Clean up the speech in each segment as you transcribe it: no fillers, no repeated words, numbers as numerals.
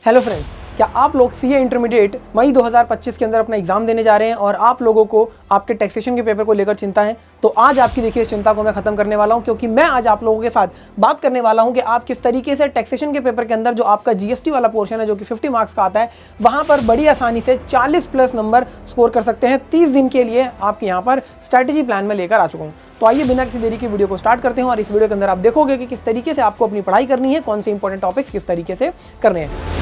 Hello friends, क्या आप लोग सीए इंटरमीडिएट मई 2025 के अंदर अपना एग्जाम देने जा रहे हैं और आप लोगों को आपके टैक्सेशन के पेपर को लेकर चिंता है? तो आज आपकी देखिए इस चिंता को मैं खत्म करने वाला हूं, क्योंकि मैं आज आप लोगों के साथ बात करने वाला हूं कि आप किस तरीके से टैक्सेशन के पेपर के अंदर जो आपका जीएसटी वाला पोर्शन है जो कि 50 मार्क्स का आता है, वहां पर बड़ी आसानी से 40+ नंबर स्कोर कर सकते हैं। 30 दिन के लिए आपके यहाँ पर स्ट्रैटेजी प्लान में लेकर आ चुका हूँ। तो आइए बिना किसी देरी की वीडियो को स्टार्ट करते हैं और इस वीडियो के अंदर आप देखोगे कि किस तरीके से आपको अपनी पढ़ाई करनी है, कौन से इंपॉर्टेंट टॉपिक्स किस तरीके से करने हैं।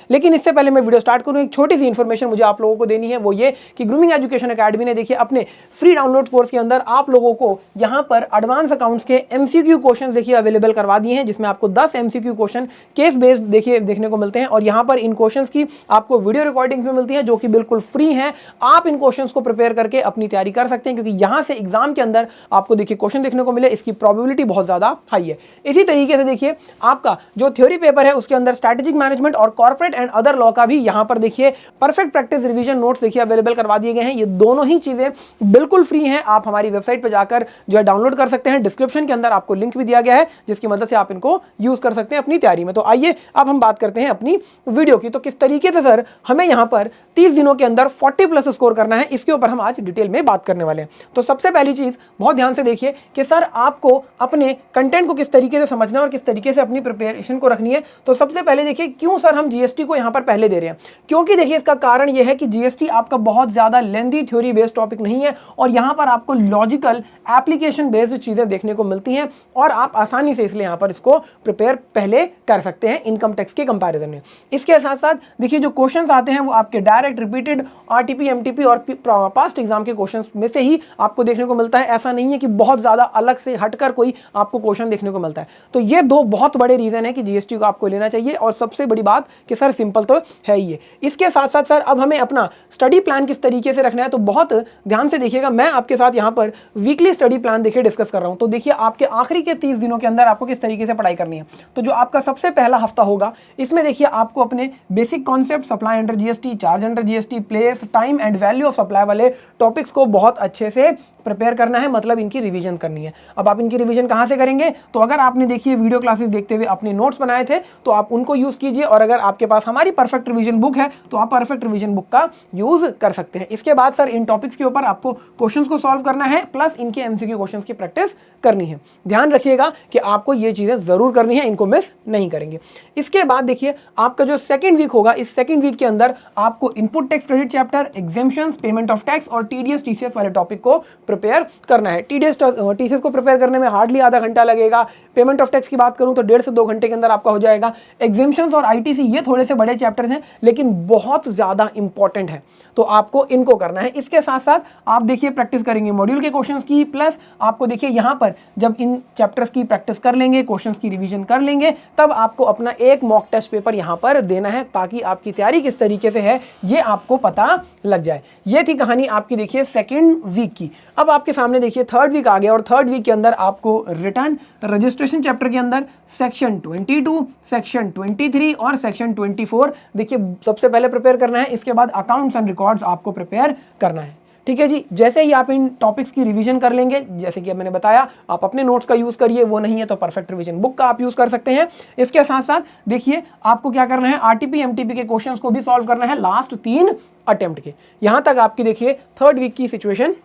लेकिन इससे पहले मैं वीडियो स्टार्ट करूं, एक छोटी सी इन्फॉर्मेशन मुझे आप लोगों को देनी है, वो ये कि ग्रूमिंग एजुकेशन एकेडमी ने देखिए अपने फ्री डाउनलोड कोर्स के अंदर आप लोगों को यहां पर एडवांस अकाउंट्स के एमसीक्यू क्वेश्चंस देखिए अवेलेबल करवा दिए हैं, जिसमें आपको 10 एमसीक्यू क्वेश्चन केस बेस्ड देखिए देखने को मिलते हैं और यहां पर इन क्वेश्चंस की आपको वीडियो रिकॉर्डिंग्स में मिलती है जो कि बिल्कुल फ्री है। आप इन क्वेश्चंस को प्रिपेयर करके अपनी तैयारी कर सकते हैं, क्योंकि यहां से एग्जाम के अंदर आपको देखिए क्वेश्चन देखने को मिले, इसकी प्रोबेबिलिटी बहुत ज्यादा हाई है। इसी तरीके से देखिए आपका जो थ्योरी पेपर है उसके अंदर स्ट्रैटेजिक मैनेजमेंट और कॉर्पोरेट एंड अदर लॉ का भी यहां पर देखिए परफेक्ट प्रैक्टिस रिवीजन नोट्स देखिए अवेलेबल करवा दिए गए हैं। ये दोनों ही चीजें बिल्कुल फ्री हैं, आप हमारी वेबसाइट पर जाकर जो है डाउनलोड कर सकते हैं। डिस्क्रिप्शन के अंदर आपको लिंक भी दिया गया है जिसकी मदद से आप इनको यूज कर सकते हैं अपनी तैयारी में। तो आइए अब हम बात करते हैं अपनी वीडियो की। तो किस तरीके से सर हमें यहां पर 30 दिनों के अंदर 40+ स्कोर करना है, इसके ऊपर हम आज डिटेल में बात करने वाले हैं। तो सबसे पहली चीज बहुत ध्यान से देखिए कि सर आपको अपने कंटेंट को किस तरीके से समझना है और किस तरीके से अपनी प्रिपरेशन को रखनी है। तो सबसे पहले देखिए क्यों सर हम जीएसटी को यहां पर पहले दे रहे हैं, क्योंकि देखिए इसका कारण यह है कि जीएसटी आपका बहुत ज्यादा लेंथी थ्योरी बेस्ड टॉपिक नहीं है और यहां पर आपको लॉजिकल एप्लीकेशन बेस्ड चीजें देखने को मिलती हैं और आप आसानी से इसलिए यहां पर इसको प्रिपेयर पहले कर सकते हैं इनकम टैक्स के कंपैरिजन में। इसके साथ साथ देखिए जो क्वेश्चंस आते हैं वो आपके डायरेक्ट रिपीटेड आरटीपी एमटीपी और पास्ट एग्जाम के क्वेश्चंस में से ही आपको देखने को मिलता है। ऐसा नहीं है कि बहुत ज्यादा अलग से हटकर कोई आपको क्वेश्चन देखने को मिलता है। तो ये दो बहुत बड़े रीजन है कि जीएसटी को आपको लेना चाहिए। और सबसे बड़ी बात कि सर सिंपल तो है ही है। इसके साथ साथ सर अब हमें अपना स्टडी प्लान किस तरीके से रखना है, तो बहुत ध्यान से देखिएगा। मैं आपके साथ यहां पर वीकली स्टडी प्लान देखिए डिस्कस कर रहा हूं। तो देखिए आपके आखिरी के 30 दिनों के अंदर आपको किस तरीके से पढ़ाई करनी है। तो जो आपका सबसे पहला हफ्ता होगा इसमें देखिए आपको अपने basic concept, supply under GST, charge under GST, place, time and value of supply वाले टॉपिक्स को बहुत अच्छे से प्रिपेयर करना है, मतलब इनकी रिवीजन करनी है। अब आप इनकी रिवीजन कहां से करेंगे, तो अगर आपने देखिए वीडियो क्लासेस देखते हुए अपने नोट्स बनाए थे तो आप उनको यूज कीजिए, और अगर आपके पास हमारी परफेक्ट रिवीजन बुक है तो आप परफेक्ट रिवीजन बुक का यूज कर सकते हैं। इसके बाद सर इन टॉपिक्स के ऊपर आपको क्वेश्चंस को सॉल्व करना है, प्लस इनके एमसीक्यू क्वेश्चंस की प्रैक्टिस करनी है। ध्यान रखिएगा कि आपको ये चीजें जरूर करनी है, इनको मिस नहीं करेंगे। इसके बाद देखिए आपका जो सेकंड वीक होगा, इस सेकंड वीक के अंदर आपको input tax credit chapter, exemptions, payment of tax और टीडीएस टीसीएस वाले टॉपिक को प्रिपेयर करना है। टीडीएस टीसीएस को प्रिपेयर करने में हार्डली आधा घंटा लगेगा। पेमेंट ऑफ टैक्स की बात करूं तो 1.5 से 2 घंटे के अंदर आपका हो जाएगा। एग्जेम्पशंस और आईटीसी ये थोड़े से बड़े चैप्टर्स हैं लेकिन बहुत ज्यादा इंपॉर्टेंट है, तो आपको इनको करना है। इसके साथ साथ आप देखिए प्रैक्टिस करेंगे मॉड्यूल के क्वेश्चंस की, प्लस आपको देखिए यहां पर जब इन चैप्टर्स की प्रैक्टिस कर लेंगे, क्वेश्चंस की रिवीजन कर लेंगे, तब आपको अपना एक मॉक टेस्ट पेपर यहां पर देना है, ताकि आपकी तैयारी किस तरीके से है ये आपको पता लग जाए। ये थी कहानी आपकी देखिए सेकेंड वीक की। अब आपके सामने देखिए थर्ड वीक आ गया और थर्ड वीक के अंदर आपको रिटर्न रजिस्ट्रेशन चैप्टर के अंदर सेक्शन 22, सेक्शन 23 और सेक्शन 24 देखिए सबसे पहले प्रिपेयर करना है। इसके बाद अकाउंट्स एंड रिकॉर्ड्स आपको प्रिपेयर करना है। ठीक है जी, जैसे ही आप इन टॉपिक्स की रिवीजन कर लेंगे, जैसे कि मैंने बताया, आप अपने नोट्स का यूज करिए, वो नहीं है तो परफेक्ट रिवीजन बुक का आप यूज कर सकते हैं। इसके साथ साथ देखिए आपको क्या करना है, आरटीपी एमटीपी के क्वेश्चंस को भी सॉल्व करना है लास्ट 3 अटेम्प्ट के। यहां तक आपकी देखिए थर्ड वीक की सिचुएशन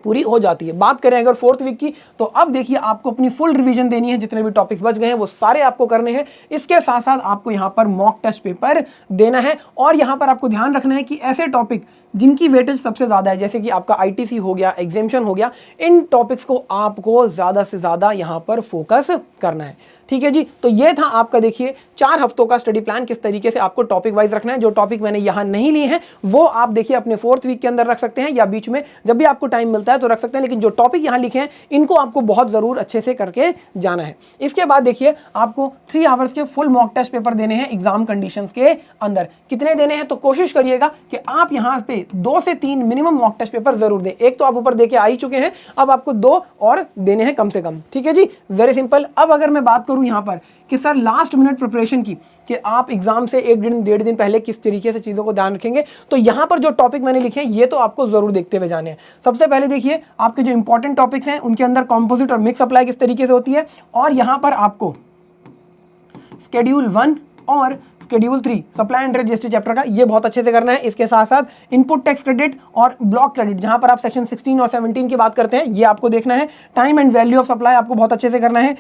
पूरी हो जाती है। बात करें अगर फोर्थ वीक की, तो अब देखिए आपको अपनी फुल रिवीजन देनी है, जितने भी टॉपिक्स बच गए हैं वो सारे आपको करने हैं। इसके साथ साथ आपको यहां पर मॉक टेस्ट पेपर देना है, और यहां पर आपको ध्यान रखना है कि ऐसे टॉपिक जिनकी वेटेज सबसे ज्यादा है, जैसे कि आपका आईटीसी हो गया, एग्जेम्पशन हो गया, इन टॉपिक्स को आपको ज्यादा से ज्यादा यहां पर फोकस करना है। ठीक है जी, तो ये था आपका देखिए 4 हफ्तों का स्टडी प्लान, किस तरीके से आपको टॉपिक वाइज रखना है। जो टॉपिक मैंने यहां नहीं लिए हैं वो आप देखिए अपने फोर्थ वीक के अंदर रख सकते हैं, या बीच में जब भी आपको टाइम मिलता है तो रख सकते हैं, लेकिन जो टॉपिक यहां लिखे हैं इनको आपको बहुत जरूर अच्छे से करके जाना है। इसके बाद देखिए आपको 3 आवर्स के फुल मॉक टेस्ट पेपर देने हैं एग्जाम कंडीशंस के अंदर। कितने देने हैं, तो कोशिश करिएगा कि आप यहां पे से 2 से 3 मिनिमम मॉक टेस्ट पेपर जरूर दें। एक तो आप ऊपर दे के आ ही चुके हैं, अब आपको 2 और देने हैं कम से कम, ठीक है जी, वेरी सिंपल। अब अगर मैं बात करूं यहां पर कि सर लास्ट मिनट प्रिपरेशन की, कि आप एग्जाम से 1 दिन 1.5 दिन पहले किस तरीके से चीजों को ध्यान रखेंगे, तो यहां पर जो टॉपिक मैंने लिखे हैं ये तो आपको जरूर देखते हुए जाने हैं। सबसे पहले देखिए आपके जो इंपॉर्टेंट टॉपिक्स हैं उनके अंदर कंपोजिट और मिक्स अप्लाई किस तरीके से होती है, और यहां पर आपको शेड्यूल 1 और schedule 3 supply and GST chapter का ये बहुत अच्छे से करना है। इसके साथ साथ इनपुट टैक्स क्रेडिट और ब्लॉक क्रेडिट, जहां पर आप सेक्शन 16 और 17 की बात करते हैं, ये आपको देखना है। Time and value of supply आपको बहुत अच्छे से करना है।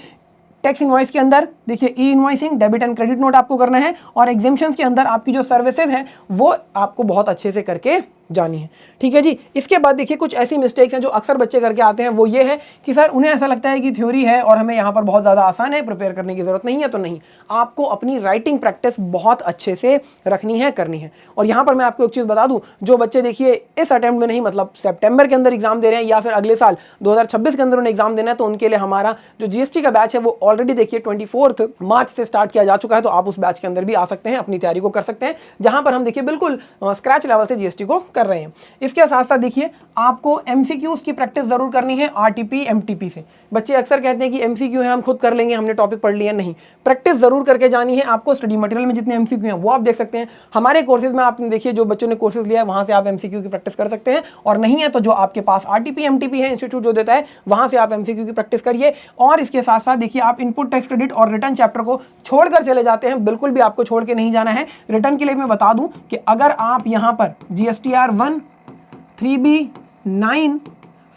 टैक्स इनवॉइस के अंदर देखिए e invoicing, debit and credit note आपको करना है, और एग्जेम्पशंस के अंदर आपकी जो सर्विसेज हैं वो आपको बहुत अच्छे से करके जानी है, ठीक है जी। इसके बाद देखिए कुछ ऐसी मिस्टेक्स हैं जो अक्सर बच्चे करके आते हैं, वो ये है कि सर उन्हें ऐसा लगता है कि थ्योरी है और हमें यहाँ पर बहुत ज़्यादा आसान है, प्रिपेयर करने की जरूरत नहीं है। तो नहीं, आपको अपनी राइटिंग प्रैक्टिस बहुत अच्छे से रखनी है, करनी है। और यहाँ पर मैं आपको एक चीज़ बता दूँ, जो बच्चे देखिए इस अटेम्प्ट में नहीं, मतलब सितंबर के अंदर एग्जाम दे रहे हैं या फिर अगले साल 2026 के अंदर उन्हें एग्जाम देना है, तो उनके लिए हमारा जो जीएसटी का बैच है वो ऑलरेडी देखिए 24 मार्च से स्टार्ट किया जा चुका है। तो आप उस बैच के अंदर भी आ सकते हैं, अपनी तैयारी को कर सकते हैं, जहां पर हम देखिए बिल्कुल स्क्रैच लेवल से जीएसटी को कर रहे हैं। इसके साथ साथ देखिए आपको एमसीक्यूज की प्रैक्टिस जरूर करनी है आरटीपी एमटीपी से। बच्चे अक्सर कहते हैं कि एमसीक्यू है हम खुद कर लेंगे, हमने टॉपिक पढ़ लिया, नहीं, प्रैक्टिस जरूर करके जानी है आपको। स्टडी मटेरियल में जितने एमसीक्यू हैं वो आप देख सकते हैं, हमारे कोर्सेज में आपने देखिए जो बच्चों ने कोर्सेज लिया है वहां से आप एमसीक्यू की प्रैक्टिस कर सकते हैं, और नहीं है तो जो आपके पास आरटीपी एमटीपी है इंस्टीट्यूट जो देता है वहां से आप एमसीक्यू की प्रैक्टिस करिए। और इसके साथ साथ देखिए आप इनपुट टैक्स क्रेडिट और रिटर्न चैप्टर को छोड़कर चले जाते हैं, बिल्कुल भी आपको छोड़ के नहीं जाना है। रिटर्न के लिए मैं बता दूं कि अगर आप यहां पर जीएसटीआर 1, 3B, 9,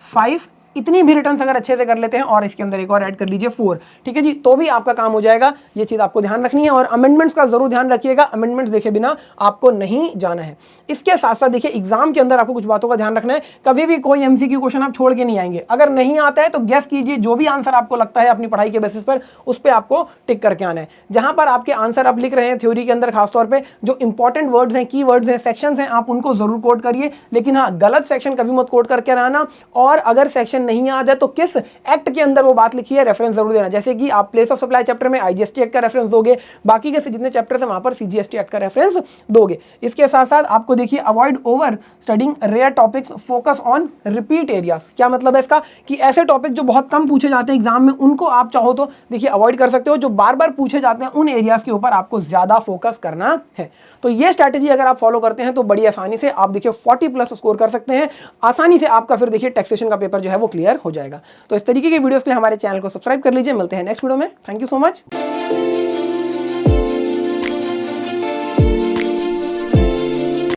5 इतनी भी रिटर्न्स अगर अच्छे से कर लेते हैं, और इसके अंदर एक और ऐड कर लीजिए 4, ठीक है जी, तो भी आपका काम हो जाएगा। ये चीज़ आपको ध्यान रखनी है, और अमेंडमेंट्स का जरूर ध्यान रखिएगा, अमेंडमेंट्स देखे बिना आपको नहीं जाना है। इसके साथ साथ देखिए एग्जाम के अंदर आपको कुछ बातों का ध्यान रखना है, कभी भी कोई एमसीक्यू क्वेश्चन आप छोड़ के नहीं आएंगे। अगर नहीं आता है तो गेस कीजिए, जो भी आंसर आपको लगता है अपनी पढ़ाई के बेसिस पर, उस पर आपको टिक करके आना है। जहां पर आपके आंसर आप लिख रहे हैं थ्योरी के अंदर, खासतौर पर जो इंपॉर्टेंट वर्ड्स हैं, की वर्ड्स हैं, सेक्शंस हैं, आप उनको जरूर कोट करिए, लेकिन हाँ गलत सेक्शन कभी मत कोट करके रहना। और अगर सेक्शन नहीं याद है तो किस एक्ट के अंदर वो बात लिखी है रेफरेंस जरूर देना। जैसे कि आप प्लेस ऑफ सप्लाई चैप्टर में आईजीएसटी एक्ट का रेफरेंस दोगे, बाकी के जितने चैप्टर्स हैं वहां पर सीजीएसटी एक्ट का रेफरेंस दोगे। इसके साथ साथ आपको देखिए avoid over studying rare topics, focus on repeat areas. क्या मतलब है इसका, कि ऐसे टॉपिक जो बहुत कम पूछे जाते हैं एग्जाम में, उनको आप चाहो तो देखिए अवॉइड कर सकते हो। जो बार बार पूछे जाते हैं उन एरियाज के ऊपर आपको ज्यादा फोकस करना है। तो ये स्ट्रैटेजी अगर आप फॉलो करते हैं तो बड़ी आसानी से आप देखिए 40+ स्कोर कर सकते हैं आसानी से। आपका फिर देखिए टैक्सेशन का पेपर जो है वो क्लियर हो जाएगा। तो इस तरीके की वीडियोस के लिए हमारे चैनल को सब्सक्राइब कर लीजिए। मिलते हैं नेक्स्ट वीडियो में। Thank you so much.